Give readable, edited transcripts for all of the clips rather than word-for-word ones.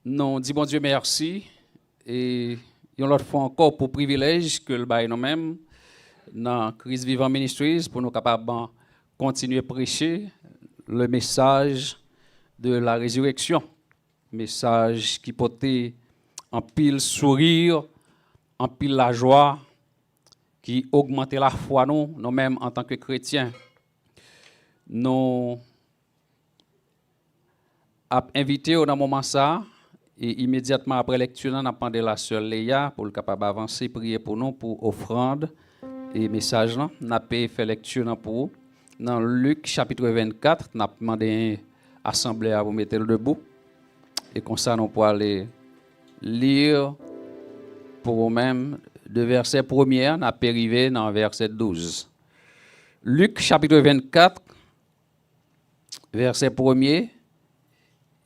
Nous disons bon Dieu merci et une autre fois encore pour privilège que le bail nous-mêmes dans Christ Vivant Ministries pour nous capables de continuer à prêcher le message de la résurrection. Message qui portait en pile sourire, en pile la joie, qui augmentait la foi nous-mêmes en tant que chrétiens. Nous avons invité au moment ça. Et immédiatement après lecture, on a demandé la sœur Léa pour le capable d'avancer, prier pour nous, pour offrande et message. On a fait lecture pour dans Luc chapitre 24, on a demandé à l'assemblée à vous mettre le debout. Et comme ça, nous pouvons aller lire pour vous-même de verset 1er, on a arrivé dans verset 12. Luc chapitre 24, verset 1er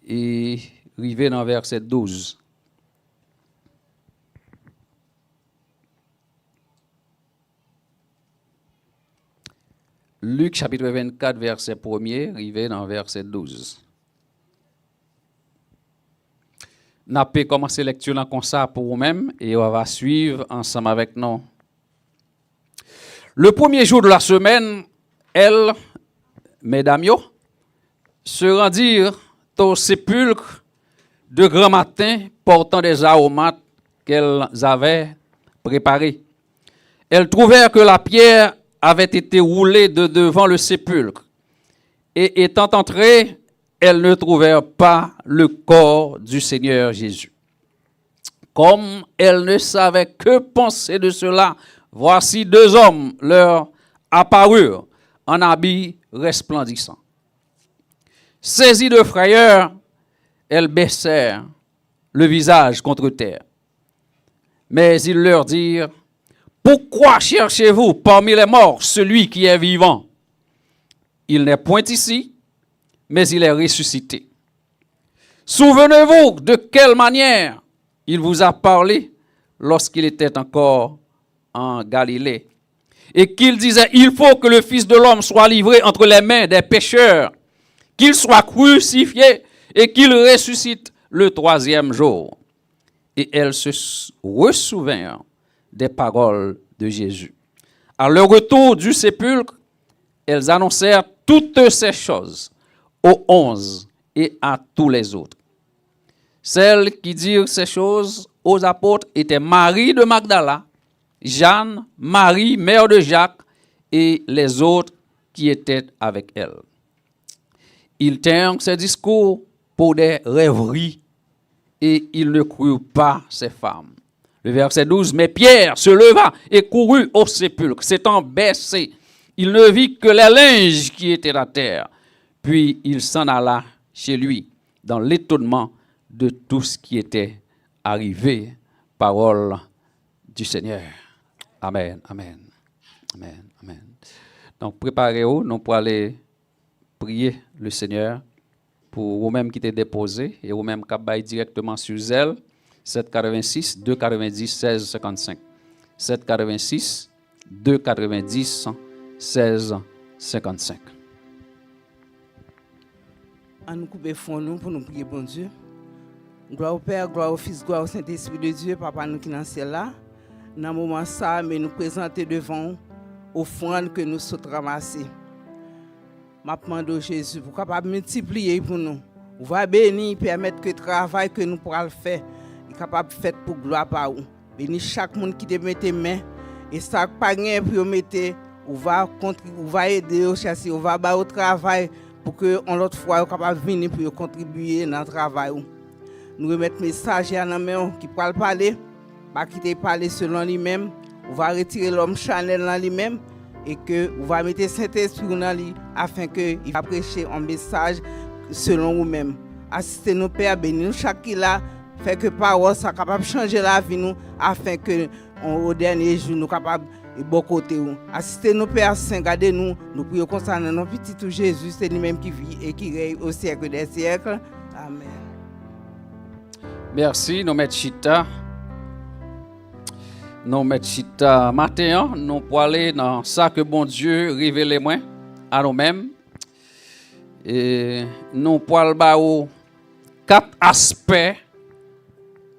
et arrivé dans verset 12. Luc chapitre 24, verset 1er, arrivé dans verset 12. Nous avons commencé la lecture comme ça pour vous-même et on va suivre ensemble avec nous. Le premier jour de la semaine, elles, mesdames, se rendirent au sépulcre de grand matin portant des aromates qu'elles avaient préparés. Elles trouvèrent que la pierre avait été roulée de devant le sépulcre. Et étant entrées, elles ne trouvèrent pas le corps du Seigneur Jésus. Comme elles ne savaient que penser de cela, voici deux hommes leur apparurent en habits resplendissants. Saisies de frayeur, elles baissèrent le visage contre terre. Mais ils leur dirent, « Pourquoi cherchez-vous parmi les morts celui qui est vivant? Il n'est point ici, mais il est ressuscité. Souvenez-vous de quelle manière il vous a parlé lorsqu'il était encore en Galilée. Et qu'il disait, il faut que le Fils de l'homme soit livré entre les mains des pécheurs, qu'il soit crucifié et qu'il ressuscite le troisième jour. » Et elles se ressouvinrent des paroles de Jésus. À leur retour du sépulcre, elles annoncèrent toutes ces choses aux 11 et à tous les autres. Celles qui dirent ces choses aux apôtres étaient Marie de Magdala, Jeanne, Marie, mère de Jacques, et les autres qui étaient avec elles. Ils tinrent ces discours pour des rêveries, et ils ne crurent pas ces femmes. Le verset 12, mais Pierre se leva et courut au sépulcre, s'étant baissé. Il ne vit que les linges qui étaient à terre. Puis il s'en alla chez lui, dans l'étonnement de tout ce qui était arrivé. Parole du Seigneur. Amen, amen, amen, amen. Donc préparez-vous, nous pour aller prier le Seigneur pour vous-même qui êtes déposé et vous-même qui baillez directement sur Zelle, 786 290 16 55. 786 290 16 55. À nous couper fond nous pour nous prier, bon Dieu. Gloire au Père, gloire au Fils, gloire au Saint-Esprit de Dieu, Papa nous qui dans le ciel là. Dans le moment ça, mais nous présenter devant offrande que nous sommes ramassés. Ma demande au Jésus pour capable multiplier pour nous. On va bénir, permettre que le travail que nous pourrons faire est capable de faire pour gloire par vous. Bénis chaque monde qui te mette main et ça pas rien pour mettre, on va aider au chasser, on va battre au travail pour que on l'autre fois capable venir pour contribuer dans le travail. Nous remettre message à la main qui pourra parler, pas qui te parler selon lui-même, on va retirer l'homme charnel dans lui-même et que on va mettre Saint-Esprit dans lui afin que il va prêcher un message selon vous-même. Assistez nos pères, bénis nous chaque qui là, fait que parole soit capable de changer la vie nous afin que au dernier jour nous capable et bon côté où. Assistez nos pères saints, gardez nous, nous prions concernant nos petits tout Jésus, c'est lui-même qui vit et qui règne au siècle des siècles. Amen. Merci, nous mettons Chita. Nous mettons Chita matin, nous pour aller dans ça que bon Dieu révèle moi à nous-mêmes. Et nous pour aller 4 aspects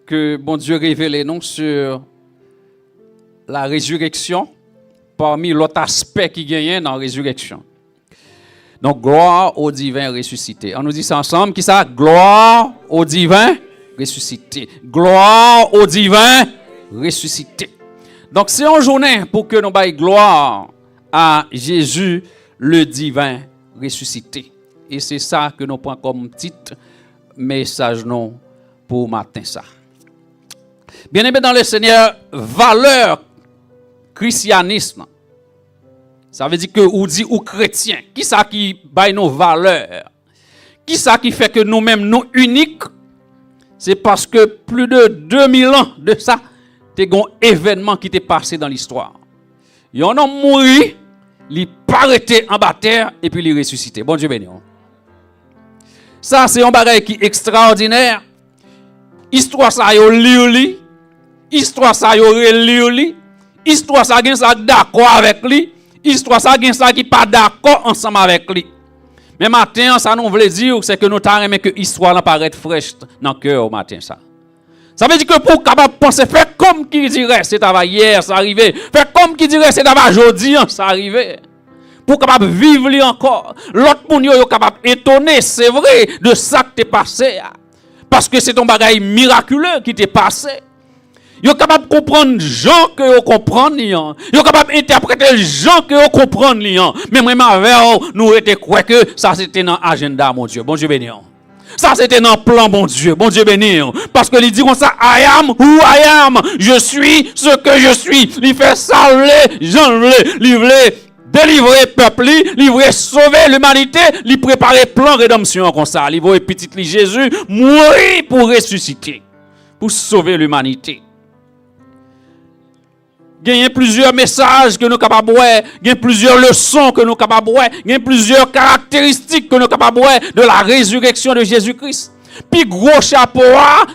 que bon Dieu révèle non sur la résurrection parmi l'autre aspect qui gagne dans la résurrection. Donc, gloire au divin ressuscité. On nous dit ça ensemble. Qui ça? Gloire au divin ressuscité. Gloire au divin ressuscité. Donc, c'est une journée pour que nous baillons gloire à Jésus, le divin ressuscité. Et c'est ça que nous prenons comme titre message non pour matin ça. Bien aimé dans le Seigneur, valeur christianisme. Ça veut dire que ou dit ou chrétien. Qui ça qui baille nos valeurs? Qui ça qui fait que nous-mêmes nous uniques? C'est parce que plus de 2000 ans de ça, t'es un événement qui t'est passé dans l'histoire. Il y en a mouru, il paraît en bataille et puis il ressuscité. Bon Dieu béni. Ça c'est un bagage qui est extraordinaire. Histoire ça yo li, histoire ça yo li, histoire ça gen ça d'accord avec lui. Histoire ça gen ça qui pas d'accord ensemble avec lui. Mais matin ça nous veut dire c'est que nous t'aimer que histoire paraît fraîche dans cœur au matin ça. Ça veut dire que pour capable penser faire comme qui dirait c'est hier ça arrivé, faire comme qui dirait c'est aujourd'hui ça arrivé. Pour capable vivre li encore. L'autre moun yo capable étonner, c'est vrai de ça qui t'est passé parce que c'est un bagage miraculeux qui t'est passé. Yo capable comprendre gens que yo comprendre lian. Yo capable interpréter gens que yo comprendre lian. Mais moi avec nous était quoi que ça c'était dans agenda mon Dieu. Bon Dieu béni. Ça c'était dans plan bon Dieu. Bon Dieu béni. Parce que il dit comme ça I am who I am. Je suis ce que je suis. Il fait salver, j'en livrer délivrer peuple, livrer sauver l'humanité, lui préparer plan rédemption comme ça. Livrer petit Jésus mourir pour ressusciter, pour sauver l'humanité. Il y a plusieurs messages que nous sommes capables de voir, il y a plusieurs leçons que nous sommes capables de voir, il y a plusieurs caractéristiques que nous sommes capables de voir de la résurrection de Jésus-Christ. Puis gros chapeau,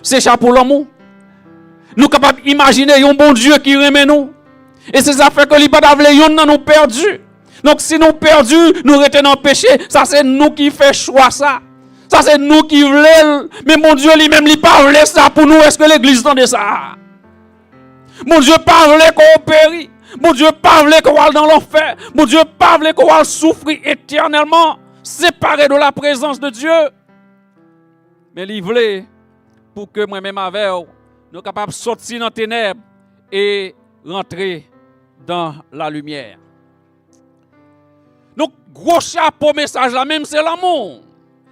c'est chapeau l'amour. Nous sommes capables d'imaginer un bon Dieu qui remet nous. Et c'est ça fait que les badavles nous perdus. Donc si nous perdus, nous retenons dans le péché, ça c'est nous qui fait choix ça. Ça c'est nous qui voulons. Mais mon Dieu lui-même, il pas voulu ça pour nous. Est-ce que l'église entend ça? Mon Dieu pas voulu qu'on périt. Mon Dieu pas voulu qu'on aille dans l'enfer. Mon Dieu pas voulu qu'on aille souffrir éternellement, séparé de la présence de Dieu. Mais il voulait pour que moi-même avec nous sommes capables de sortir dans les ténèbres et rentrer dans la lumière. Donc, gros chapeau message là, même c'est l'amour.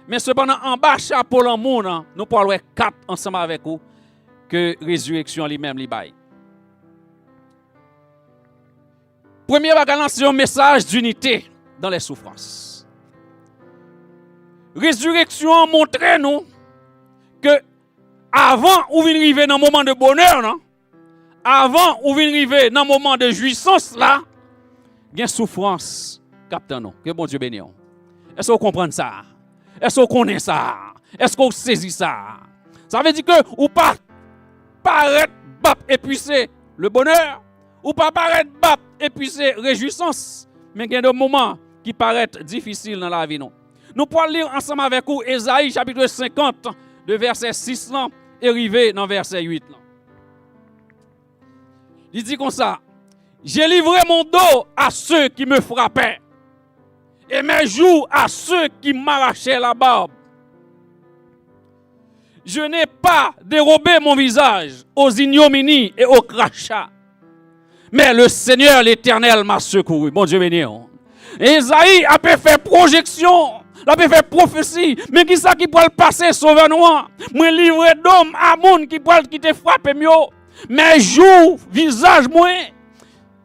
Mais cependant, en bas chapeau l'amour, nous parlons quatre ensemble avec vous que résurrection lui-même lui baille. Premier bagage, c'est un message d'unité dans les souffrances. Résurrection montre nous que avant ou vient arriver dans un moment de bonheur, non? Avant ou vient arriver dans un moment de jouissance là, il y a souffrance. Captain, non. Que bon Dieu bénisse. Est-ce que vous comprenez ça? Est-ce que vous connaissez ça? Est-ce que vous saisissez ça? Ça veut dire que ou pas paraître bap et puis c'est le bonheur, ou pas paraître bap et puis c'est réjouissance, mais il y a des moments qui paraissent difficiles dans la vie. Non. Nous pouvons lire ensemble avec vous Ésaïe chapitre 50, de verset 6 là, et arriver dans verset 8 là. Il dit comme ça: j'ai livré mon dos à ceux qui me frappaient, et mes joues à ceux qui m'arrachaient la barbe. Je n'ai pas dérobé mon visage aux ignominies et aux crachats, mais le Seigneur l'Éternel m'a secouru. Bon Dieu béni. Esaïe a fait projection, a fait prophétie, mais qui ça qui peut le passer sauveur noir? Moi livré d'homme à monde qui peut qui te frappe mieux. Mes joues, visage moi,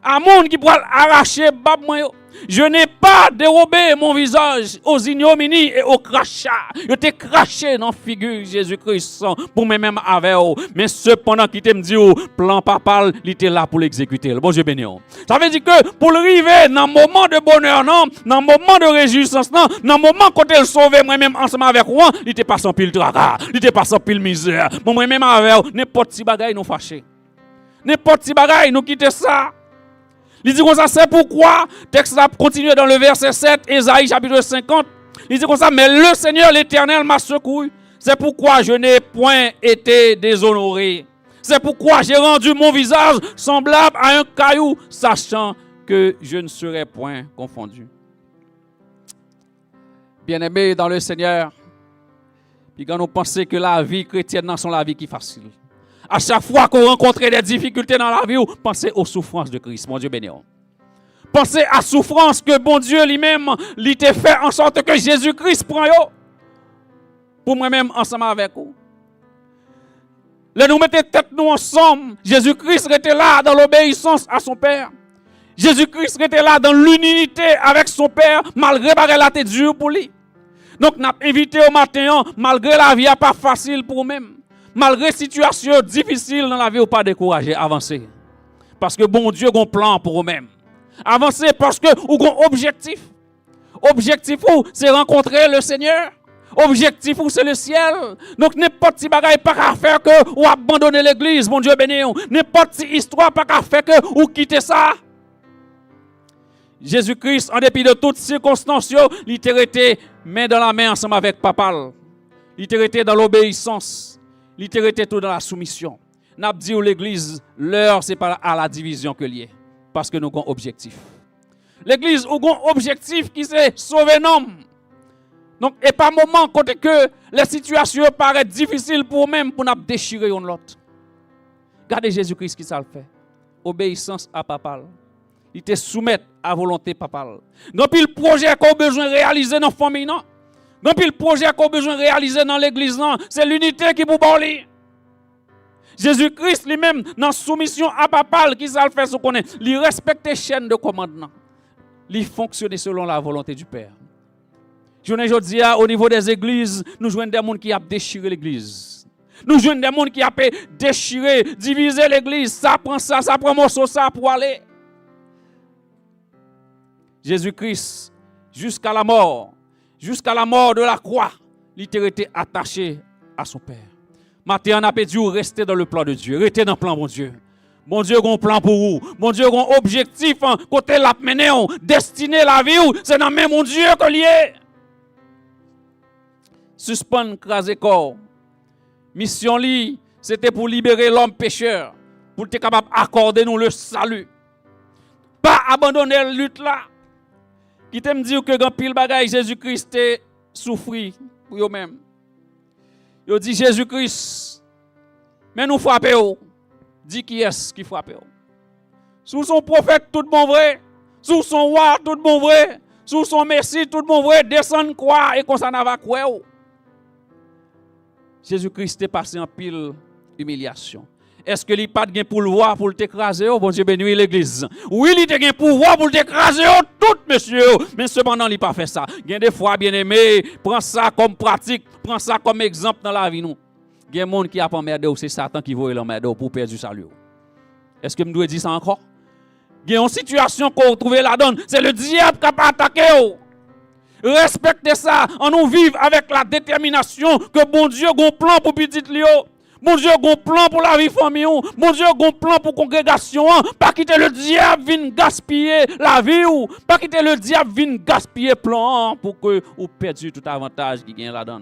à monde qui peut arracher bab moi. Je n'ai pas dérobé mon visage aux ignominies et aux crachats. Je t'ai craché dans la figure Jésus-Christ pour moi-même avec eux. Mais cependant, qui te me dit, plan papal, il était là pour l'exécuter. Bon Dieu béni. Ça veut dire que pour arriver dans un moment de bonheur, non, dans un moment de réjouissance, non, dans un moment quand il sauve moi-même ensemble avec moi, il était pas sans pile tracas, il était pas sans pile misère. Moi-même avec eux, n'importe qui bagaille nous fâché. N'importe qui bagaille nous quitter ça. Il dit comme ça, c'est pourquoi, texte là continue dans le verset 7, Ésaïe chapitre 50. Il dit comme ça, mais le Seigneur l'Éternel m'a secouru. C'est pourquoi je n'ai point été déshonoré. C'est pourquoi j'ai rendu mon visage semblable à un caillou, sachant que je ne serai point confondu. Bien-aimés dans le Seigneur, puis quand nous pensons que la vie chrétienne n'est pas la vie qui est facile. À chaque fois qu'on rencontre des difficultés dans la vie, pensez aux souffrances de Christ, mon Dieu béni. Pensez à la souffrance que bon Dieu lui-même lui t'a fait en sorte que Jésus-Christ prend yo. Pour moi-même ensemble avec vous. Là nous mettons tête nous ensemble. Jésus-Christ était là dans l'obéissance à son Père. Jésus-Christ était là dans l'unité avec son Père, malgré la tête dure pour lui. Donc, nous avons invité au matin, malgré la vie pas facile pour nous-mêmes, malgré la situation difficile dans la vie, pas décourager, avancer. Parce que bon Dieu a un plan pour vous-même. Avancer parce que vous avez un objectif. Objectif, c'est rencontrer le Seigneur. Objectif, c'est le ciel. Donc, n'importe qui bagaille pas qu'à faire que vous abandonnez l'église, mon Dieu béni. N'importe qui histoire pas qu'à faire que vous quittez ça. Jésus-Christ, en dépit de toutes circonstances, il était resté main dans la main ensemble avec Papa. Il était resté dans l'obéissance. Il était resté tout dans la soumission. N'a pas dit l'église, l'heure, c'est pas à la division que lié. Parce que nous avons un objectif. L'église a un objectif qui c'est sauver l'homme. Donc, et pas moment côté que les situations paraissent difficiles pour nous-mêmes pour nous déchirer l'autre. Regardez Jésus-Christ qui ça le fait. Obéissance à Papa. Il te soumet à volonté papa. Donc il projet qu'on besoin réaliser dans la famille non. Donc il projet qu'on besoin réaliser dans l'église non, c'est l'unité qui pour parler. Jésus-Christ lui-même dans soumission à papa qui ça le fait ce qu'on est, il respecte les chaînes de commandement. Il fonctionne selon la volonté du Père. Je ne dis au niveau des églises, nous jouons des gens qui a déchiré l'église. Nous jouons des gens qui a déchiré, diviser l'église, ça prend morceau ça pour aller. Jésus-Christ, jusqu'à la mort de la croix, il était attaché à son Père. Maintenant, on a dit rester dans le plan de Dieu, rester dans le plan de Dieu. Bon Dieu a un plan pour vous. Bon Dieu a un objectif, côté la mener, destiné la vie, c'est dans le même Dieu que lié. Suspendre, craser corps. Mission li, c'était pour libérer l'homme pécheur, pour être capable d'accorder nous le salut. Pas abandonner la lutte là. Qui t'aime dire que quand pile bagaille Jésus-Christ a souffert pour eux-mêmes. Ils dit Jésus-Christ, mais nous frappons. Dis qui est-ce qui frappe? Sous son prophète, tout le monde vrai. Sous son roi, tout le monde vrai. Sous son messie, tout le monde vrai. Descend quoi et qu'on s'en va quoi? Jésus-Christ est passé en pile humiliation. Est-ce que il pas de pouvoir pour t'écraser? Bon Dieu béni l'église. Oui, il a de pouvoir pour t'écraser tout, monsieur. Mais cependant, il pas fait ça. Il y a des fois, bien aimé, prends ça comme pratique, prends ça comme exemple dans la vie. Il y a des gens qui a pas emmerdé, c'est Satan qui veut l'emmerder pour perdre du salut. Est-ce que je dois dire ça encore? Il y a une situation qu'on trouve là-dedans. C'est le diable qui a attaqué. Respectez ça. On nous vive avec la détermination que bon Dieu a un plan pour petit Léo. Mon Dieu a un plan pour la vie famille. Mon Dieu a un plan pour la congrégation. Pas quitter le diable vienne gaspiller la vie. Pas quitter le diable vienne gaspiller le plan pour que vous perdiez tout avantage qui gagne là-dedans.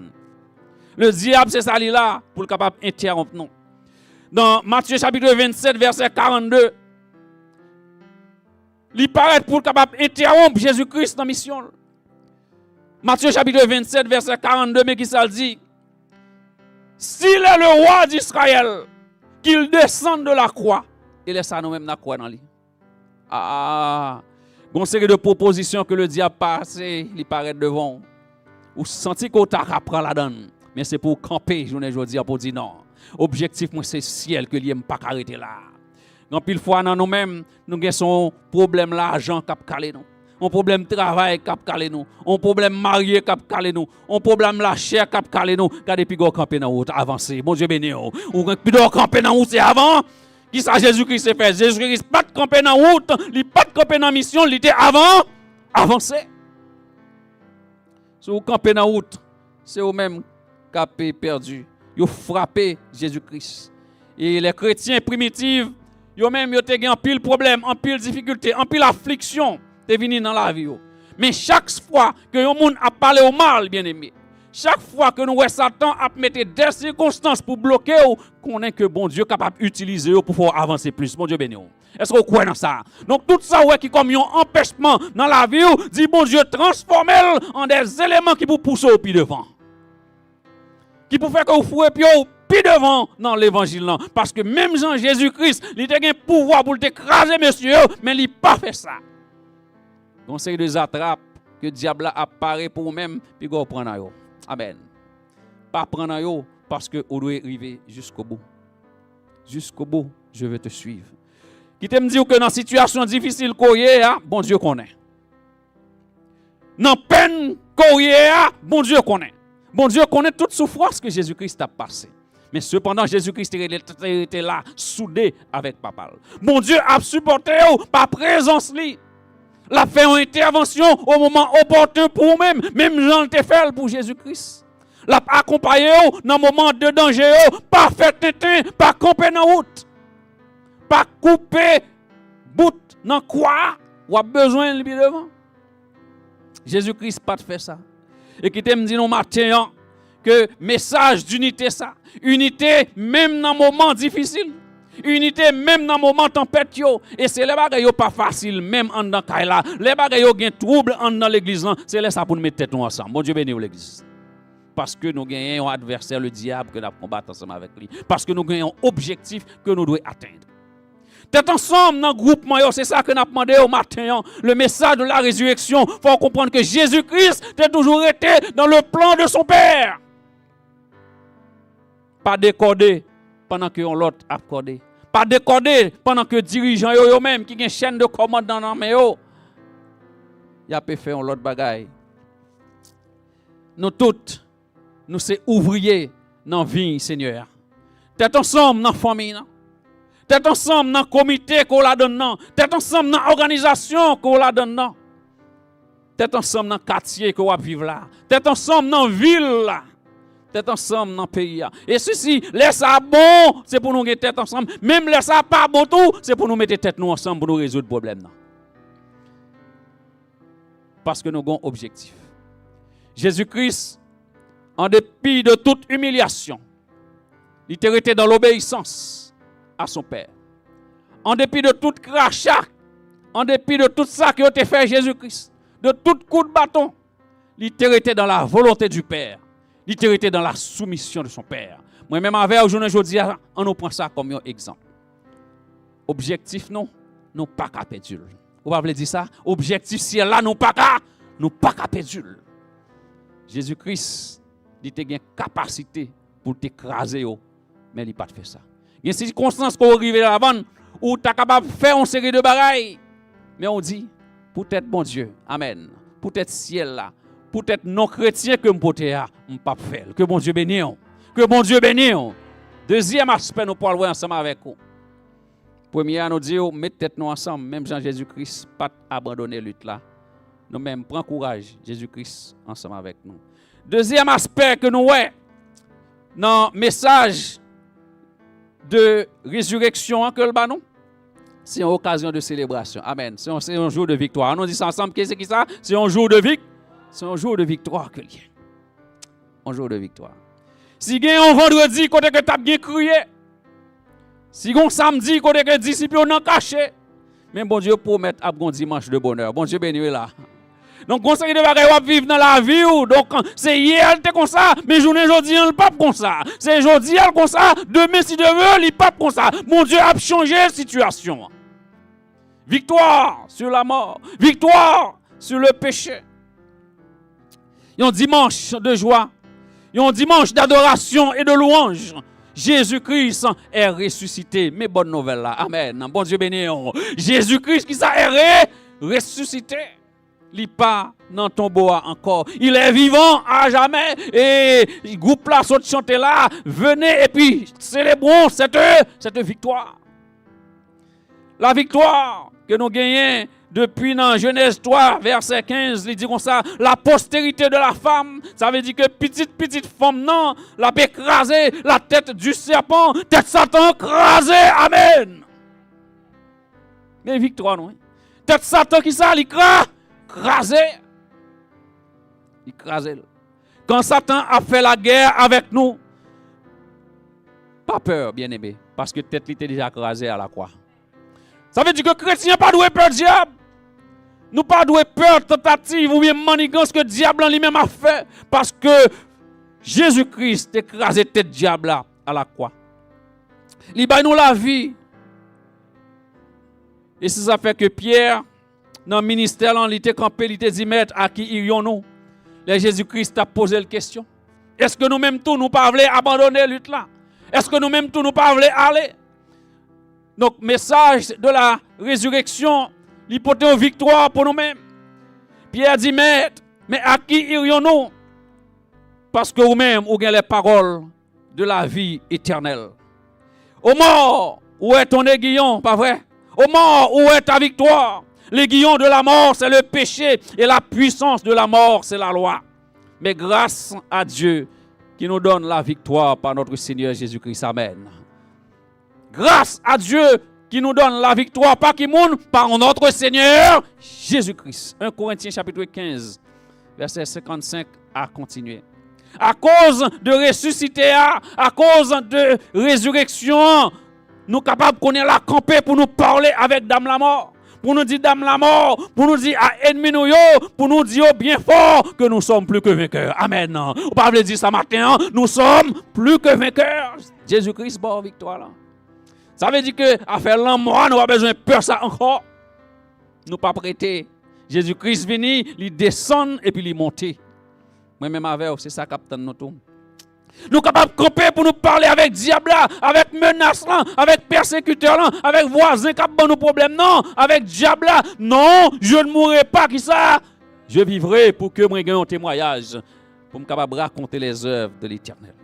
Le diable, c'est ça là pour le capable d'interrompre nous. Dans Matthieu chapitre 27, verset 42, il paraît pour le capable d'interrompre Jésus-Christ dans la mission. Matthieu chapitre 27, verset 42, mais qui ça dit? S'il est le roi d'Israël, qu'il descende de la croix, et laisse ça nous-mêmes la croix dans lui. Une série de propositions que le diable passe, il paraît devant. Ou senti qu'on t'a appris la donne. Mais c'est pour camper, je ne dis pour dire non. Objectif, moi, c'est ciel que l'IM pas arrêter là. Quand pile fois dans nous-mêmes, nous avons son problème l'argent qui a calé nous. Un problème travail qui a calé nous. Un problème marié qui a calé nous. Un problème la chair qui a calé nous. Regardez, puis go camper dans route, avancer. Bon Dieu béni. Ou puis go camper dans route, c'est avant. Qui ça Jésus-Christ s'est fait? Jésus-Christ pas de camper dans route, il pas de camper dans mission, il était avant, avancer. Si vous campez dans route, c'est vous-même qui avez perdu. Vous frappé Jésus-Christ. Et les chrétiens primitifs, ils même eu un pile problème, un pile difficulté, un pile affliction, t'es venu dans la vie. Mais chaque fois que un monde a parlé au mal, bien aimé, chaque fois que nous voyons Satan a mettre des circonstances pour bloquer, qu'on est que bon Dieu capable d'utiliser pour pouvoir avancer plus. Bon Dieu béni. Est-ce que vous croyez dans ça? Donc tout ça qui comme un empêchement dans la vie, dit bon Dieu transforme en des éléments qui vous poussent au pied devant. Qui pour faire que vous fouez pied devant dans l'évangile. Parce que même Jean Jésus-Christ, il a un pouvoir pour t'écraser, monsieur, mais il n'a pas fait ça. Conseil de attrape que le diable apparaît pour vous-même, puis vous prenez. Amen. Pas prendre parce que vous devez arriver jusqu'au bout. Jusqu'au bout, je veux te suivre. Qui te me dire que dans une situation difficile, bon Dieu connaît. Dans peine, bon Dieu connaît. Bon Dieu connaît toute souffrance que Jésus-Christ a passée. Mais cependant, Jésus-Christ était là, soudé avec papa. Bon Dieu a supporté par présence. La fait une intervention au moment opportun pour vous-même. Même Jean te fait pour Jésus-Christ. La accompagné dans le moment de danger. Pas fait tétin, pas camper dans la route. Pas couper bout dans quoi ou a besoin de devant. Jésus-Christ pas fait ça. Et qui te me dit non matin que message d'unité ça. Unité même dans moment difficile. Unité même dans moment tempête yo. Et c'est les bagages pas facile même en dans Kaila. Les bagages yo gen trouble en dans l'église là, c'est là ça pour nous mettre tête nous ensemble. Bon Dieu béni l'église. Parce que nous gagnons un adversaire le diable que nous combattons ensemble avec lui. Parce que nous gagnons un objectif que nous devons atteindre. T'es ensemble dans le groupement, c'est ça que nous avons demandé au matin. Le message de la résurrection. Il faut comprendre que Jésus-Christ a toujours été dans le plan de son Père. Pas décoder pendant que l'autre a accordé. Pas décoder pendant que les dirigeants eux-mêmes qui ont une chaîne de commande dans la main, ils ont fait l'autre bagaille. Nous tous, nous sommes ouvriers dans la vie, Seigneur. T'es ensemble dans la famille. T'es ensemble dans le comité qu'on la donne. T'es ensemble dans l'organisation qu'on la donne. T'es ensemble dans le quartier qu'on va vivre là. T'es ensemble dans la ville là. T'es ensemble dans le pays. Et ceci, laisse ça bon, c'est pour nous mettre tête ensemble. Même laisse ça pas bon tout, c'est pour nous mettre tête nous ensemble pour nous résoudre le problème. Parce que nous avons un objectif. Jésus-Christ, en dépit de toute humiliation, il était dans l'obéissance à son Père. En dépit de tout crachat, en dépit de tout ça qui a été fait Jésus-Christ, de tout coup de bâton, il était dans la volonté du Père. Il était dans la soumission de son Père. Moi-même, avec aujourd'hui, on nous prend ça comme un exemple. Objectif, non pas qu'à perdre. Vous pouvez dire ça? Objectif, si là, non pas qu'à perdre. Jésus-Christ, il a une capacité pour t'écraser, mais il n'a pas fait ça. Il y a une circonstance qu'on arrive avant où tu es capable de faire une série de bagailles. Mais on dit, peut-être bon Dieu, amen, peut-être ciel là, peut-être non chrétien que je ne pas faire. Que bon Dieu bénisse. Que bon Dieu bénisse. Deuxième aspect, nous parlons ensemble avec vous. Premier, nous dit, mettez tête nous ensemble, même Jean-Jésus-Christ, pas abandonner la lutte là. Nous-mêmes, prenons courage, Jésus-Christ, ensemble avec nous. Deuxième aspect que nous voyons dans le message de résurrection que le banon, c'est une occasion de célébration. Amen. C'est un jour de victoire. On dit ça ensemble, qu'est-ce que c'est ça? C'est un jour de victoire. C'est un jour de victoire que l'il y a. Un jour de victoire. Si il y a un vendredi, côté que tu as bien crié, si il y a un samedi, côté que les disciples ont caché, mais bon Dieu promet à un dimanche de bonheur. Bon Dieu béni là. Donc, conseil de bagaille vivre dans la vie. Donc, c'est hier, c'est comme ça, mais journée aujourd'hui, il n'est pas comme ça. C'est aujourd'hui, il comme ça, demain, si Dieu veut, il n'est pas comme ça. Mon Dieu a changé la situation. Victoire sur la mort. Victoire sur le péché. Il y a un dimanche de joie. Il y a un dimanche d'adoration et de louange. Jésus-Christ est ressuscité. Mes bonnes nouvelles là. Amen. Bon Dieu béni. Jésus-Christ qui est ressuscité. Il n'est pas dans ton bois encore. Il est vivant à jamais. Et le groupe là, saute chanter là. Venez et puis célébrons cette victoire. La victoire que nous gagnons depuis dans Genèse 3, verset 15, il dit comme ça, la postérité de la femme, ça veut dire que petite femme, non, la peut écraser la tête du serpent, tête Satan écrasée, amen. Mais victoire, non? Tête Satan qui ça, il écrasé. Quand Quand Satan a fait la guerre avec nous, pas peur, bien-aimé, parce que tête était déjà écrasée à la croix. Ça veut dire que le chrétien pas doué peur du diable. Nous pas doué peur tentative ou bien manigance que le diable en lui-même a fait, parce que Jésus-Christ écrasé tête diable là à la croix. Il bat nous la vie. Et c'est ça fait que Pierre, dans le ministère, il était campé, il était dit, maître, à qui irions-nous? Et Jésus-Christ a posé la question. Est-ce que nous-mêmes tous, nous pas voulons abandonner la lutte là? Est-ce que nous-mêmes tous, nous pas voulons aller? Donc, message de la résurrection, l'hypothèse victoire pour nous-mêmes. Pierre dit, maître, mais à qui irions-nous? Parce que vous-même, vous avez les paroles de la vie éternelle. Au mort, où est ton aiguillon, pas vrai? Au mort, où est ta victoire? L'aiguillon de la mort, c'est le péché, et la puissance de la mort, c'est la loi. Mais grâce à Dieu qui nous donne la victoire par notre Seigneur Jésus-Christ. Amen. Grâce à Dieu qui nous donne la victoire par qui monde? Par notre Seigneur Jésus-Christ. 1 Corinthiens chapitre 15, verset 55 à continuer. À cause de ressusciter, à cause de résurrection, nous sommes capables de connaître la camper pour nous parler avec Dame la mort. Pour nous dire Dame la mort, pour nous dire à ennemi nous, pour nous dire bien fort que nous sommes plus que vainqueurs. Amen. Vous ne pouvez pas dire ça matin, nous sommes plus que vainqueurs. Jésus-Christ, bon victoire là. Ça veut dire que à faire l'amour, nous avons besoin de peur ça encore. Nous pas prêter. Jésus-Christ venu, il descend et puis il monte. Moi-même avec c'est ça captain nous tout. Nous sommes capables de camper pour nous parler avec diable, avec menace, avec persécuteur, avec voisin qui ont nos problèmes. Non, avec diable. Non, je ne mourrai pas qui ça. Je vivrai pour que moi gagne un témoignage, pour me capable raconter les œuvres de l'Éternel.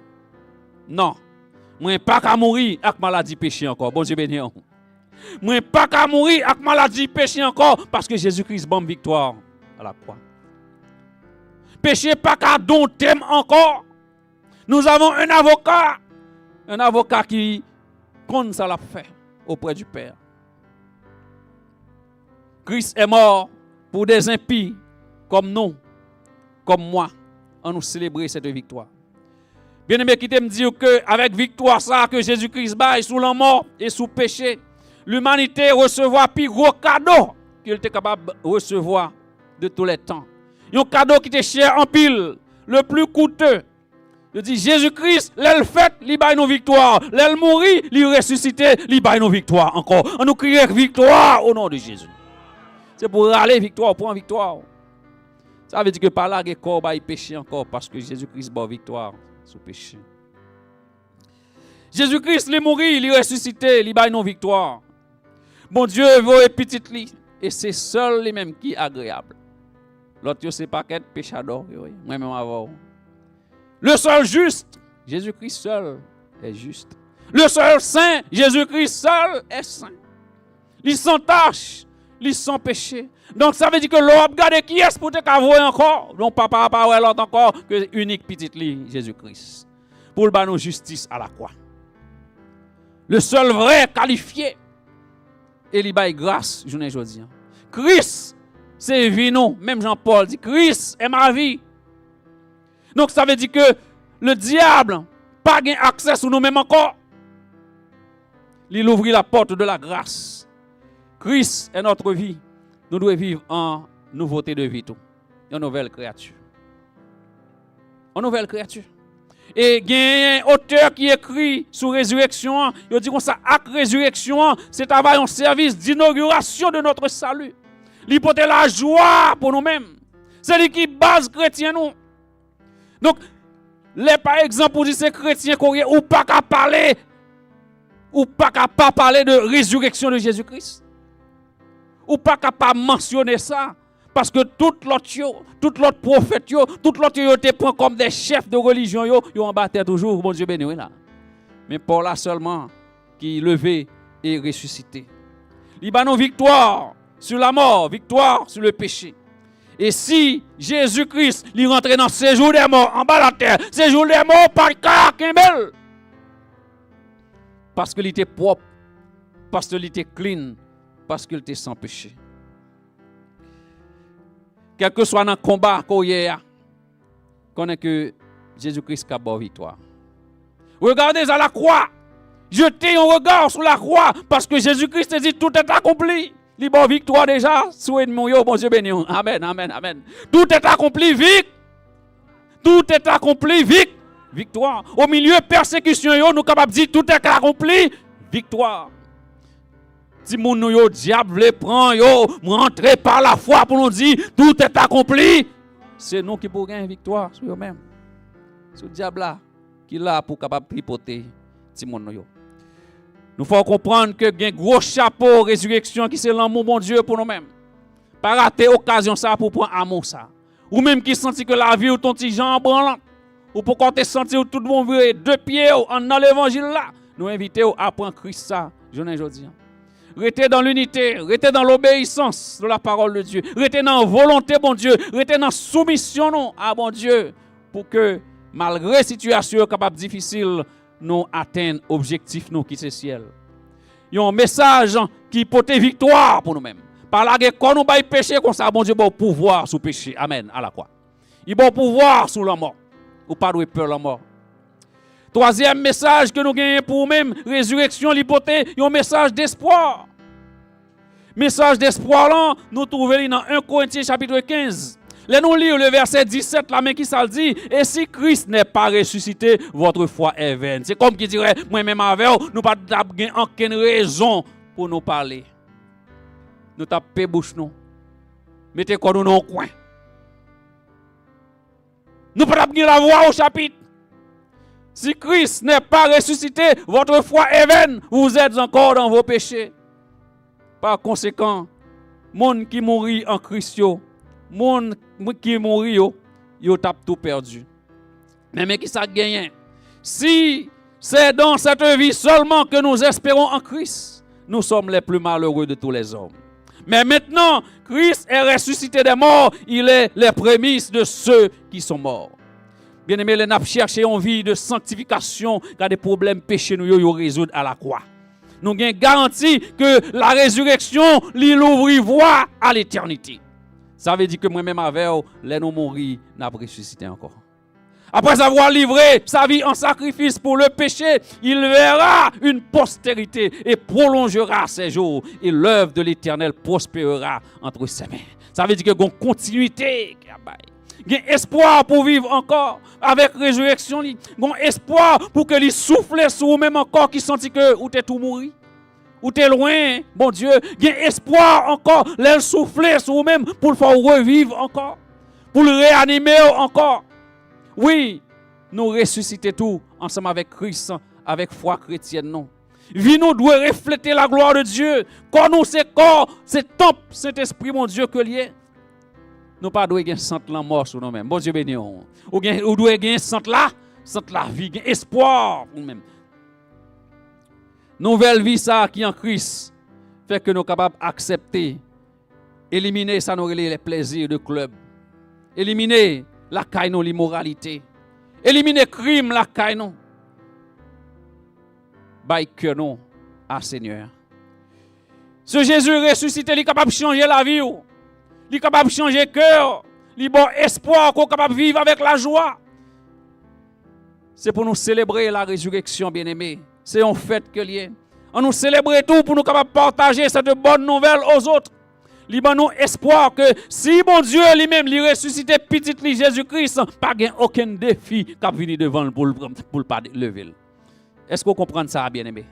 Non, moi pas qu'à mourir avec maladie péché encore. Bon Dieu béni. Moi pas qu'à mourir avec maladie péché encore parce que Jésus-Christ bombe victoire à la croix. Péché pas qu'à dompter encore. Nous avons un avocat qui compte ça l'a fait auprès du Père. Christ est mort pour des impies comme nous, comme moi, en nous célébrer cette victoire. Bien-aimé, qui me dire que avec victoire ça que Jésus-Christ baille sous la mort et sous péché, l'humanité recevra plus gros cadeau qu'il était capable de recevoir de tous les temps. Un cadeau qui était cher en pile, le plus coûteux. Je dis Jésus-Christ, l'aile fait, il baille nos victoires. L'aile mourit, il ressuscité, il baille nos victoires encore. On nous crie victoire au nom de Jésus. C'est pour aller victoire, pour en victoire. Ça veut dire que par là, il corps baille péché encore parce que Jésus-Christ bat victoire sur péché. Jésus-Christ, il est mort, il est ressuscité, il baille nos victoires. Bon Dieu veut petite li et c'est seul les mêmes qui est agréable. L'autre c'est pas qu'être péchador, moi-même avant. Le seul juste, Jésus-Christ seul est juste. Le seul saint, Jésus-Christ seul est saint. Il sans tâche, il sans péché. Donc ça veut dire que l'on regarde qui est pour te cavouer encore. Donc papa pas l'autre encore que unique petite li Jésus-Christ. Pour le banon justice à la croix. Le seul vrai qualifié. Et il baille grâce journée aujourd'hui. Christ, c'est vie non. Même Jean-Paul dit Christ est ma vie. Donc ça veut dire que le diable n'a pas accès sur nous-mêmes encore. Il ouvre la porte de la grâce. Christ est notre vie. Nous devons vivre en nouveauté de vie. Une nouvelle créature. Une nouvelle créature. Et il y a un auteur qui écrit sur résurrection. Il dit que ça, acte résurrection, c'est travail en service d'inauguration de notre salut. L'hypothèse la joie pour nous-mêmes. C'est lui qui base chrétien nous. Donc, par exemple, pour dire ces chrétiens ou pas qu'à parler, ou pas qu'à pas parler de résurrection de Jésus-Christ, ou pas qu'à pas mentionner ça, parce que tout l'autre prophète, tout l'autre te prend comme des chefs de religion, ils en battent toujours, bon Dieu béni là. Mais Paul là seulement qui est levé et ressuscité. Il a nos victoire sur la mort, victoire sur le péché. Et si Jésus-Christ lui rentrait dans ce séjour des morts, en bas de la terre, séjour des morts par Kembel, parce qu'il était propre, parce qu'il était clean, parce qu'il était sans péché. Quel que soit dans le combat qu'on y a, connaît que Jésus-Christ a bonne victoire. Regardez à la croix. Jetez un regard sur la croix parce que Jésus-Christ a dit tout est accompli. Il bonne victoire déjà. Souhaitez mon bon Dieu béni. Amen, amen, amen. Tout est accompli, tout est accompli, victoire. Au milieu de persécution, nous sommes capables de dire tout est accompli, victoire. Si mon nous diable les prend, rentrer par la foi pour nous dire tout est accompli, c'est nous qui pourrons gagner victoire sur eux-mêmes. Ce diable là qui est là pour capable tripoter si mon nous. Nous faut comprendre que il y a un gros chapeau résurrection qui c'est l'amour bon Dieu pour nous-mêmes. Pas rater occasion ça pour prendre amour ça. Ou même qui senti que la vie ou ton petit Jean branlant. Ou pour quand tu senti tout le monde virer deux pieds dans l'évangile là. Nous invitons à prendre Christ ça, journée aujourd'hui. Restez dans l'unité, restez dans l'obéissance de la parole de Dieu. Restez dans la volonté, bon Dieu. Restez dans la soumission à bon Dieu. Pour que, malgré la situation capable difficile, nous atteignons l'objectif nous qui c'est le ciel. Il y a un message qui porte victoire pour nous-mêmes. Par là, quand nous baillons péché, comme ça, bon Dieu, bon pouvoir sur le péché. Amen. À la croix. Il bon pouvoir sur la mort. Ou pas de peur la mort. Troisième message que nous gagnons pour nous-mêmes, résurrection, l'hypothèse, un message d'espoir. Message d'espoir là, nous trouvons dans 1 Corinthiens chapitre 15. Là nous lisons le verset 17 là, mais qui ça dit, et si Christ n'est pas ressuscité, votre foi est vaine. C'est comme qui dirait, moi-même avec vous, nous pas aucune raison pour nous parler. Nous tapons bouche nous. Mettez quoi nous dans le coin. Nous pas la voix au chapitre. Si Christ n'est pas ressuscité, votre foi est vaine. Vous êtes encore dans vos péchés. Par conséquent, monde qui mourit en Christ, monde qui mourit, yo tape tout perdu. Mais qui ça gagne? Si c'est dans cette vie seulement que nous espérons en Christ, nous sommes les plus malheureux de tous les hommes. Mais maintenant, Christ est ressuscité des morts, il est les prémices de ceux qui sont morts. Bien-aimés, les n'a cherché une vie de sanctification, car des problèmes péchés nous résoudre à la croix. Nous avons garanti que la résurrection lui ouvre voie à l'éternité. Ça veut dire que moi-même avec les nous mourir, n'a pas ressuscité encore. Après avoir livré sa vie en sacrifice pour le péché, il verra une postérité et prolongera ses jours. Et l'œuvre de l'Éternel prospérera entre ses mains. Ça veut dire qu'il y a une continuité. Il y a espoir pour vivre encore avec résurrection. Il y a espoir pour que lui souffle sur vous-même encore qui sentit que vous êtes tout mourir. Ou t'es loin, bon Dieu. Il y a espoir encore, l'aile souffler sur vous-même pour le faire revivre encore. Pour le réanimer encore. Oui, nous ressusciter tout ensemble avec Christ, avec foi chrétienne. Non. Vie nous doit refléter la gloire de Dieu. Quand nous c'est corps, c'est temple, Saint-Esprit, mon Dieu, que lié. Nous pas doit gagner sentir la mort sur nous-mêmes. Bon Dieu béni. Ou doit gagner sentir la vie, gagner espoir pour nous-mêmes. Nouvelle vie ça qui en Christ fait que nous sommes capables d'accepter, éliminer ça nous les plaisirs de club, éliminer la caille non l'immoralité, éliminer crime la caille non. Bail que non à Seigneur. Ce Jésus ressuscité, il est capable de changer la vie, il est capable de changer le cœur, il est bon espoir qu'on est capable de vivre avec la joie. C'est pour nous célébrer la résurrection, bien-aimés. C'est en fait que lié. On nous célèbre tout pour nous capables de partager cette bonne nouvelle aux autres. Il y a nous espoir que si mon Dieu lui-même lui ressuscité petit Jésus-Christ, pas aucun défi qui a venu devant pour le pas lever. Est-ce que vous comprenez ça, bien-aimé?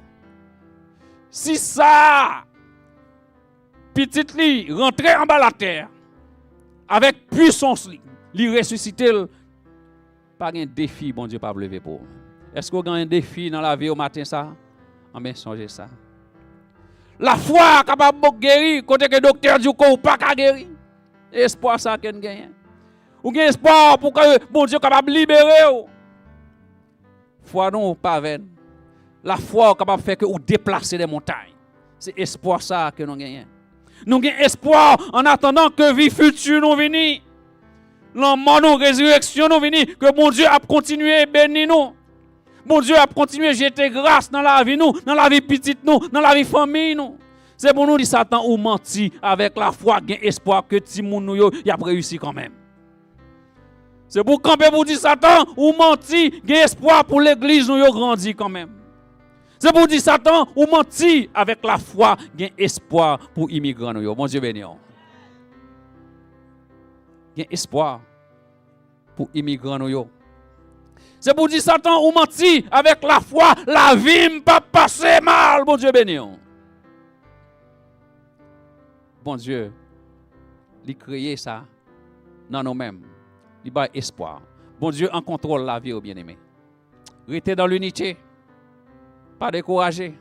Si ça, petit lui rentrer en bas la terre avec puissance, lui ressuscité, pas un défi, bon Dieu, pas lever pour. Est-ce que vous avez un défi dans la vie au matin, ça? En bien, songez ça. La foi capable de guérir, côté que le docteur dit qu'on pas guérir. Espoir ça qu'on gagne. Ou gagne espoir pour que bon Dieu capable de libérer. Foi non pas vaine. La foi capable de faire que ou déplacer des montagnes. C'est espoir ça que nous gagnons. Nous gagnons espoir en attendant que vie future nous vienne. La mort nous résurrection nous vienne, que bon Dieu a continué à bénir nous. Bon Dieu a continué à jeter grâce dans la vie nous, dans la vie petite nous, dans la vie famille nous. C'est pour nous dire Satan ou menti avec la foi, gain espoir que ti moun nou yo y a réussi quand même. C'est pour camper pour dire Satan, ou menti, il y a espoir pour l'église, nous grandi quand même. C'est pour dire Satan, ou menti, avec la foi, il y a espoir pour immigrants. Mon Dieu béni. Il y a espoir pour immigrants. C'est pour dire Satan, ou menti, avec la foi, la vie ne pas passer mal. Mon Dieu béni. Bon Dieu, il crée ça dans nous-mêmes. Il y a espoir. Bon Dieu en contrôle la vie, bien-aimé. Restez dans l'unité. Pas découragé.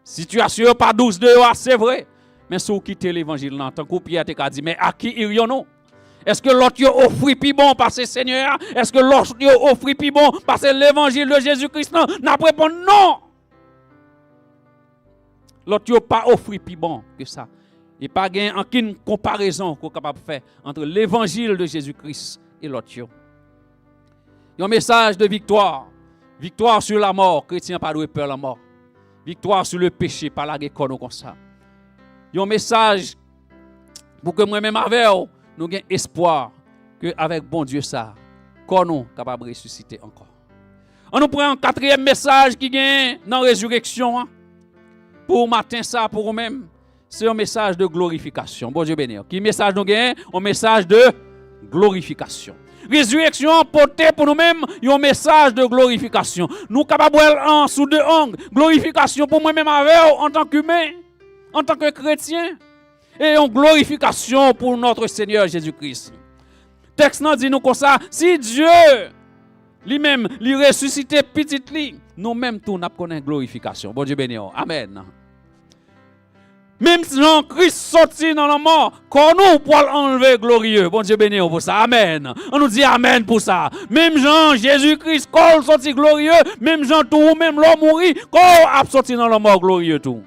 Situation pas douce de c'est vrai. Mais si vous quittez l'évangile, tant que Pierre t'a dit, mais à qui irions-nous? Est-ce que l'autre offre plus bon parce que Seigneur? Est-ce que l'autre offre plus bon parce que l'évangile de Jésus-Christ? Non, n'a répondu non. L'autre pas offre plus bon que ça. Et pas gain aucune comparaison qu'on est capable de faire entre l'évangile de Jésus-Christ et l'autre. Il y a un message de victoire. Victoire sur la mort. Chrétien pas de peur la mort. Victoire sur le péché, pas la guerre comme ça. Il y a un message pour que moi-même avec nous ayons espoir que avec bon Dieu ça, qu'on nous capable de ressusciter encore. On nous prend un quatrième message qui gagne dans la résurrection. Pour matin ça, pour nous-mêmes. C'est un message de glorification. Bon Dieu béni. Qui message nous gagne? Un message de glorification. Résurrection portée pour nous-mêmes, un message de glorification. Nous capables en sous deux angles. Glorification pour moi-même avec en tant qu'humain, en tant que chrétien. Et une glorification pour notre Seigneur Jésus-Christ. Texte nous dit nous comme ça, si Dieu lui-même lui ressuscité petit lui, nous-mêmes tout n'a pas glorification. Bon Dieu béni. Amen. Même si Christ sorti dans la mort, qu'on nous pour enlever glorieux. Bon Dieu béni pour ça. Amen. On nous dit amen pour ça. Même Jean, Jésus-Christ, qu'on sorti glorieux, même Jean tout, même l'homme mourit, qu'on a sorti dans la mort glorieux tout.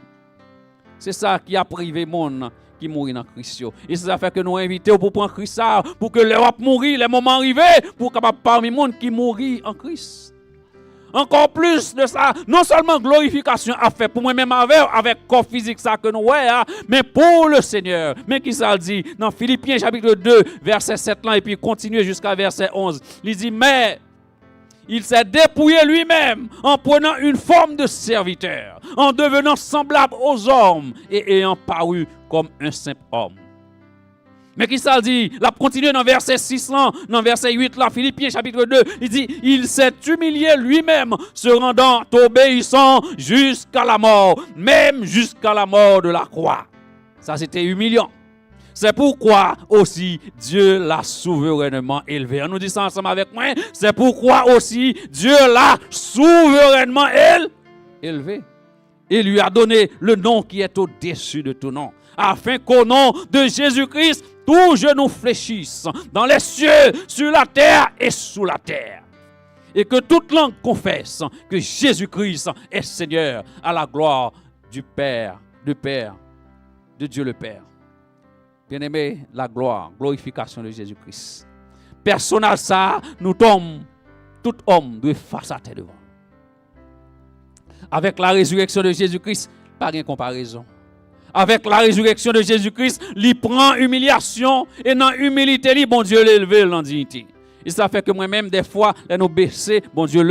C'est ça qui a privé monde qui mourit dans Christ. Et c'est ça fait que nous invitons pour prendre Christ ça, pour que les mourir, les moments arrivés, pour capable parmi monde qui mourit en Christ. Encore plus de ça, non seulement glorification a fait pour moi-même avec corps physique ça que nous voyons, mais pour le Seigneur. Mais qui ça dit dans Philippiens chapitre 2, verset 7 là, et puis continuer jusqu'à verset 11. Il dit, mais il s'est dépouillé lui-même en prenant une forme de serviteur, en devenant semblable aux hommes et ayant paru comme un simple homme. Mais qui ça dit? La continue dans verset 6 là, dans verset 8 là, Philippiens chapitre 2, il dit, il s'est humilié lui-même, se rendant obéissant jusqu'à la mort, même jusqu'à la mort de la croix. Ça c'était humiliant. C'est pourquoi aussi Dieu l'a souverainement élevé. On nous dit ça ensemble avec moi. C'est pourquoi aussi Dieu l'a souverainement élevé. Et lui a donné le nom qui est au-dessus de tout nom. Afin qu'au nom de Jésus-Christ, tous genoux fléchissent dans les cieux, sur la terre et sous la terre. Et que toute langue confesse que Jésus-Christ est Seigneur à la gloire du Père, de Dieu le Père. Bien-aimé, la gloire, glorification de Jésus-Christ. Personnel ça, nous tombons, tout homme doit face à terre devant. Avec la résurrection de Jésus-Christ, pas de comparaison. Avec la résurrection de Jésus-Christ, il prend humiliation et dans l'humilité, bon Dieu l'élevé dans la dignité. Et ça fait que moi-même, des fois, nous baisser, bon Dieu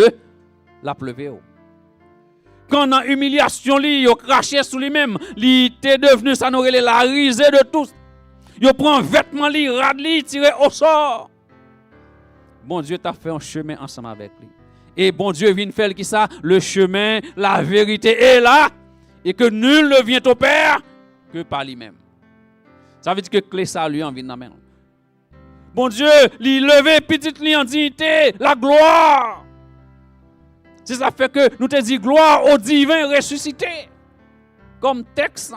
l'a pleuvé. Quand dans l'humiliation, il a craché sur lui-même, il était devenu, ça nous relève la risée de tous. Il prend un vêtement, il rade, il tiré au sort. Bon Dieu t'a fait un chemin ensemble avec lui. Et bon Dieu vient faire qui ça? Le chemin, la vérité est là. Et que nul ne vient au Père que par lui-même. Ça veut dire que clé salut en vient dans la main. Bon Dieu, lui lever petite li en dignité, la gloire. C'est ça fait que nous te dit gloire au divin ressuscité. Comme texte,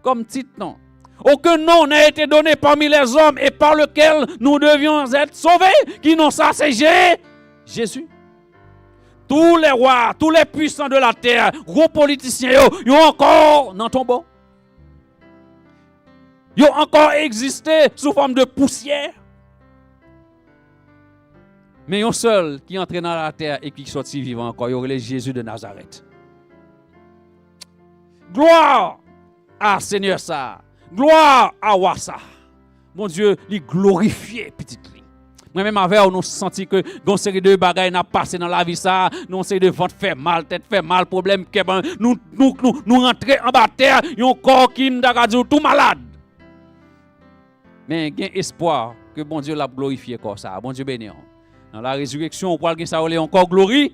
comme titre, non. Aucun nom n'a été donné parmi les hommes et par lequel nous devions être sauvés. Qui non ça, c'est Jésus. Tous les rois, tous les puissants de la terre, gros politiciens, ils ont encore dans ton tombeau. Ils ont encore existé sous forme de poussière. Mais il y a un seul qui est entré dans la terre et qui est sorti vivant encore. Il y a Jésus de Nazareth. Gloire à Seigneur ça. Gloire à Wassa. Mon Dieu, il glorifié petit lui. Moi-même avec nous senti que une série de bagages n'a passé dans la vie ça, nous série de ventre fait mal, tête fait mal, problème que nous rentrer en bas terre, un corps qui nous tout malade. Mais il y a espoir que bon Dieu l'a glorifié comme ça. Bon Dieu béni. Dans la résurrection, on parle que ça va encore glorieux.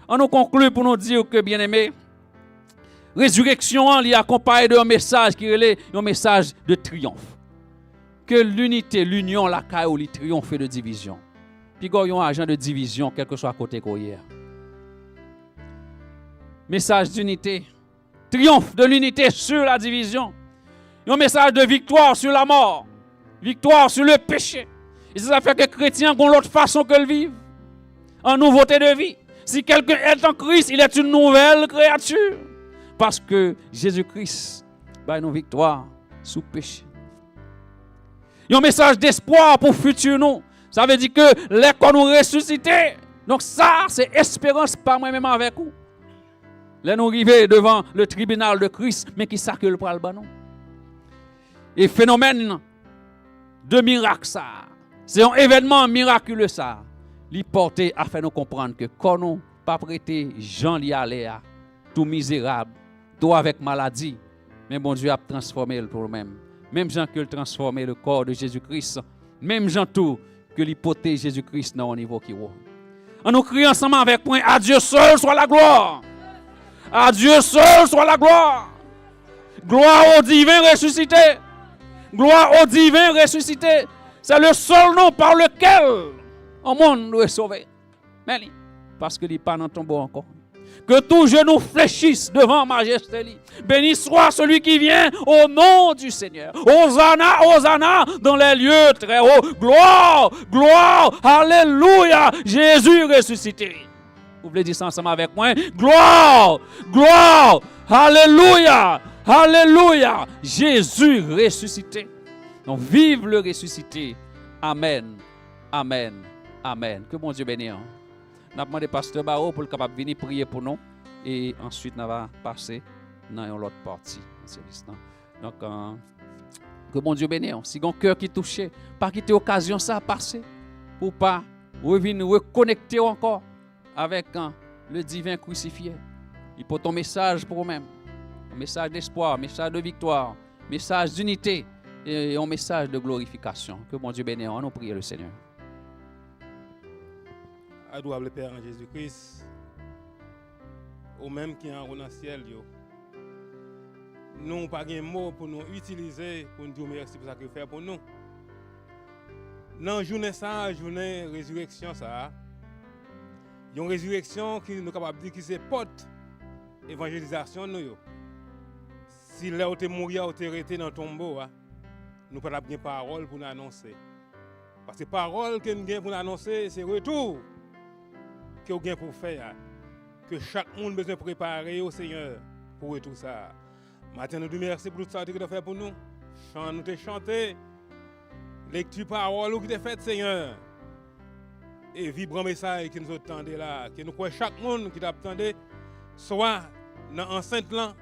On nous conclut pour nous dire que, bien aimé, résurrection est accompagnée d'un message qui est un message de triomphe. Que l'unité, l'union, la caille, les triomphe de division. Puis il y a un agent de division, quel que soit côté qu'on y est. Message d'unité. Triomphe de l'unité sur la division. Un message de victoire sur la mort. Victoire sur le péché. Et ça fait que les chrétiens ont l'autre façon que le vivent. En nouveauté de vie. Si quelqu'un est en Christ, il est une nouvelle créature. Parce que Jésus-Christ a une victoire sous le péché. Il y a un message d'espoir pour le futur nous. Ça veut dire que les qu'on nous ressuscité. Donc ça, c'est espérance par moi-même avec vous. Là nous arrivons devant le tribunal de Christ, mais qui s'accule pour le banon. Et phénomène de miracle ça. C'est un événement miraculeux ça. Li porté à faire nous comprendre que quand nous pas prêté Jean li aller à tout misérable, tout avec maladie, mais bon Dieu a transformé pour lui-même. Même Jean que transformé le corps de Jésus-Christ, même Jean tout que l'hypothèse Jésus-Christ dans au niveau qui est. On nous crie ensemble avec point à Dieu seul soit la gloire. À Dieu seul soit la gloire. Gloire au divin ressuscité. Gloire au divin ressuscité. C'est le seul nom par lequel le monde nous est sauvé. Mais parce qu'il n'est pas dans ton tombeau encore. Que tout genou fléchisse devant majesté. Béni soit celui qui vient au nom du Seigneur. Hosanna, Hosanna dans les lieux très hauts. Gloire, gloire, alléluia. Jésus ressuscité. Vous voulez dire ça ensemble avec moi? Gloire, gloire, alléluia, alléluia. Jésus ressuscité. Donc vive le ressuscité. Amen, amen, amen. Que bon Dieu bénisse. Nous avons demandé pasteur Barreau pour le capable venir prier pour nous et ensuite nous allons passer dans l'autre partie. Donc que bon Dieu bénisse. Si vous avez un cœur qui est touché, pas quitter l'occasion ça passer pour pas revenir reconnecter encore avec le divin crucifié. Il faut ton message pour vous-même. Un message d'espoir, un message de victoire, un message d'unité et un message de glorification. Que bon Dieu bénisse. On nous prie le Seigneur. Adorable Père en Jésus-Christ, au même qui est en le ciel, nous n'avons pas de mots pour nous utiliser, pour nous dire merci pour ce que vous faites pour nous. Dans la journée, la journée résurrection, ça, il y a une résurrection qui nous est capable de dire que c'est porte évangélisation. Si là où tu es mort ou tu es resté dans le tombeau, nous n'avons pas de parole pour nous annoncer. Parce que la parole que nous avons pour nous annoncer, c'est retour. Que vous avez pour faire, que chaque monde a besoin de préparer au Seigneur pour tout ça. Matin, nous disons merci pour tout ça que tu as fait pour nous. Nous te chanté, lecture parole que tu as fait, Seigneur. Et vibrant message qui nous attendait là, que nous croyons chaque monde qui t'attendait, soit dans l'enceinte là,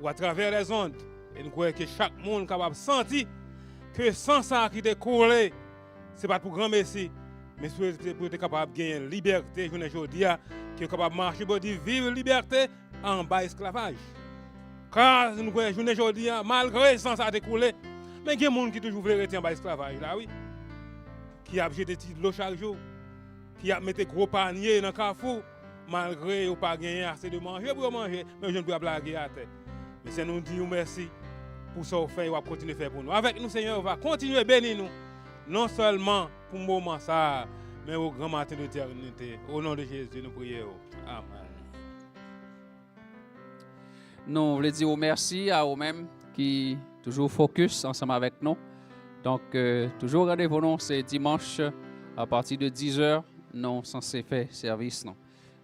ou à travers les ondes. Et nous croyons que chaque monde est capable de sentir que sans ça qui t'est coulé, ce n'est pas pour grand merci. Mais pour être capable de gagner liberté, je ne dis pas qui est capable de marcher pour dire vivre liberté en bas esclavage. Car nous je ne dis pas, malgré sans ça découlé, mais il y a des gens qui toujours veulent rester en bas esclavage là, oui. Qui a jeté de l'eau chaque jour, qui a mis des gros paniers dans le carrefour, malgré ou pas gagner assez de manger pour manger, mais je ne peux pas blaguer à terre. Mais c'est nous dire merci pour ça fait, on va continuer à faire pour nous. Avec nous, Seigneur, on va continuer à bénir nous. Non seulement pour le moment ça, mais au grand matin de l'éternité. Au nom de Jésus, nous prions. Amen. Nous voulons dire merci à eux-mêmes qui toujours focus ensemble avec nous. Donc, toujours rendez-vous nous, c'est dimanche à partir de 10h, nous sommes censés faire service. Non.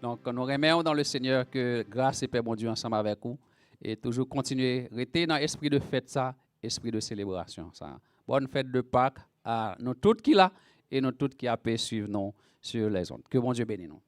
Donc, nous remercions dans le Seigneur que grâce et paix, mon Dieu, ensemble avec vous. Et toujours continuer, rester dans l'esprit de fête, ça, esprit de célébration. Ça. Bonne fête de Pâques à nous tous qui là et nous tous qui a pu suivre nous sur les ondes. Que bon Dieu bénisse nous.